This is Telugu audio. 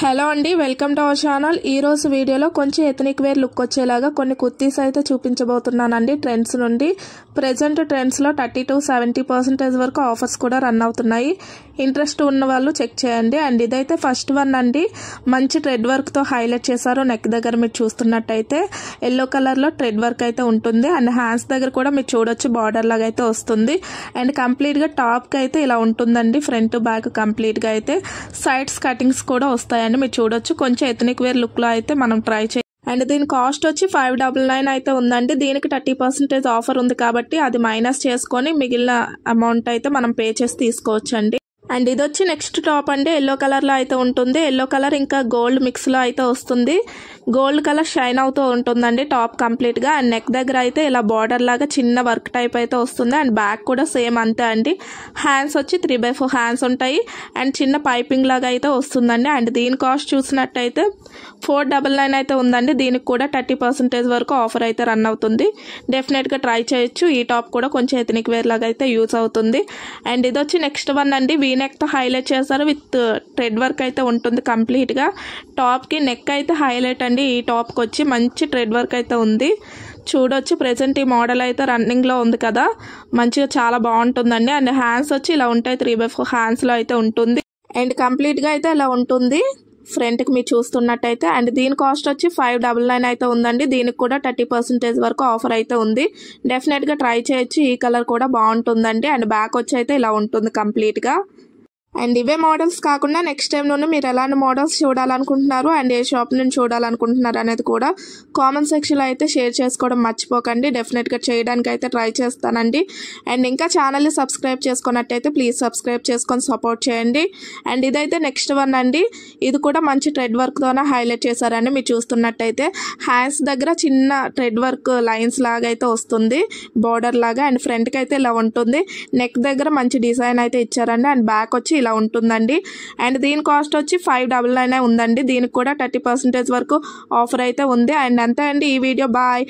హలో అండి, వెల్కమ్ టు అవర్ ఛానల్. ఈ రోజు వీడియోలో కొంచెం ఎథనిక్ వేర్ లుక్ వచ్చేలాగా కొన్ని కుర్తీస్ అయితే చూపించబోతున్నానండి. ట్రెండ్స్ నుండి ప్రెజెంట్ ట్రెండ్స్లో 30-70% వరకు ఆఫర్స్ కూడా రన్ అవుతున్నాయి. ఇంట్రెస్ట్ ఉన్న వాళ్ళు చెక్ చేయండి. అండ్ ఇదైతే ఫస్ట్ వన్ అండి. మంచి థ్రెడ్ వర్క్తో హైలైట్ చేశారు. నెక్ దగ్గర మీరు చూస్తున్నట్టయితే ఎల్లో కలర్లో థ్రెడ్ వర్క్ అయితే ఉంటుంది. అండ్ హ్యాండ్స్ దగ్గర కూడా మీరు చూడొచ్చు బార్డర్ లాగా అయితే వస్తుంది. అండ్ కంప్లీట్గా టాప్కి అయితే ఇలా ఉంటుందండి. ఫ్రంట్ బ్యాక్ కంప్లీట్గా అయితే సైడ్స్ కటింగ్స్ కూడా వస్తాయండి. మీరు చూడొచ్చు. కొంచెం ఎథనిక్ వేర్ లుక్ లో అయితే మనం ట్రై చేయాలి. అండ్ దీని కాస్ట్ వచ్చి 599 అయితే ఉందండి. దీనికి 30% ఆఫర్ ఉంది కాబట్టి అది మైనస్ చేసుకొని మిగిలిన అమౌంట్ అయితే మనం పే చేసి తీసుకోవచ్చండి. అండ్ ఇది వచ్చి నెక్స్ట్ టాప్ అండి. ఎల్లో కలర్ లో అయితే ఉంటుంది. ఎల్లో కలర్ ఇంకా గోల్డ్ మిక్స్ లో అయితే వస్తుంది. గోల్డ్ కలర్ షైన్ అవుతూ ఉంటుందండి టాప్ కంప్లీట్ గా. అండ్ నెక్ దగ్గర అయితే ఇలా బార్డర్ లాగా చిన్న వర్క్ టైప్ అయితే వస్తుంది. అండ్ బ్యాక్ కూడా సేమ్ అంతే అండి. హ్యాండ్స్ వచ్చి 3/4 హ్యాండ్స్ ఉంటాయి. అండ్ చిన్న పైపింగ్ లాగా అయితే వస్తుందండి. అండ్ దీని కాస్ట్ చూసినట్టయితే 499 అయితే ఉందండి. దీనికి కూడా 30% వరకు ఆఫర్ అయితే రన్ అవుతుంది. డెఫినెట్ గా ట్రై చేయొచ్చు. ఈ టాప్ కూడా కొంచెం ఎథనిక్ వేర్ లాగా అయితే యూజ్ అవుతుంది. అండ్ ఇది వచ్చి నెక్స్ట్ వన్ అండి. నెక్ తో హైలైట్ చేస్తారు. విత్ థ్రెడ్ వర్క్ అయితే ఉంటుంది కంప్లీట్ గా. టాప్ కి నెక్ అయితే హైలైట్ అండి. ఈ టాప్ కి వచ్చి మంచి థ్రెడ్ వర్క్ అయితే ఉంది. చూడొచ్చు. ప్రెసెంట్ ఈ మోడల్ అయితే రన్నింగ్ లో ఉంది కదా, మంచిగా చాలా బాగుంటుందండి. అండ్ హ్యాండ్స్ వచ్చి ఇలా ఉంటాయి. 3/4 హ్యాండ్స్ లో అయితే ఉంటుంది. అండ్ కంప్లీట్ గా అయితే ఇలా ఉంటుంది ఫ్రంట్ కి మీరు చూస్తున్నట్టయితే. అండ్ దీని కాస్ట్ వచ్చి 599 అయితే ఉందండి. దీనికి కూడా 30% వరకు ఆఫర్ అయితే ఉంది. డెఫినెట్ గా ట్రై చేయొచ్చు. ఈ కలర్ కూడా బాగుంటుందండి. అండ్ బ్యాక్ వచ్చి అయితే ఇలా ఉంటుంది కంప్లీట్ గా. అండ్ ఇవే మోడల్స్ కాకుండా నెక్స్ట్ టైం నుండి మీరు ఎలాంటి మోడల్స్ చూడాలనుకుంటున్నారు అండ్ ఏ షాప్ నుంచి చూడాలనుకుంటున్నారు అనేది కూడా కామెంట్ సెక్షన్లో అయితే షేర్ చేసుకోవడం మర్చిపోకండి. డెఫినెట్గా చేయడానికి అయితే ట్రై చేస్తానండి. అండ్ ఇంకా ఛానల్ని సబ్స్క్రైబ్ చేసుకున్నట్టయితే ప్లీజ్ సబ్స్క్రైబ్ చేసుకొని సపోర్ట్ చేయండి. అండ్ ఇదైతే నెక్స్ట్ వన్ అండి. ఇది కూడా మంచి థ్రెడ్ వర్క్తోనే హైలైట్ చేశారండి. మీరు చూస్తున్నట్టయితే హ్యాండ్స్ దగ్గర చిన్న థ్రెడ్ వర్క్ లైన్స్ లాగా అయితే వస్తుంది బార్డర్ లాగా. అండ్ ఫ్రంట్కి అయితే ఇలా ఉంటుంది. నెక్ దగ్గర మంచి డిజైన్ అయితే ఇచ్చారండి. అండ్ బ్యాక్ వచ్చి ఇలా ఉంటుందండి. అండ్ దీని కాస్ట్ వచ్చి 599 ఉందండి. దీనికి కూడా 30% వరకు ఆఫర్ అయితే ఉంది. అండ్ అంతే అండి ఈ వీడియో. బాయ్.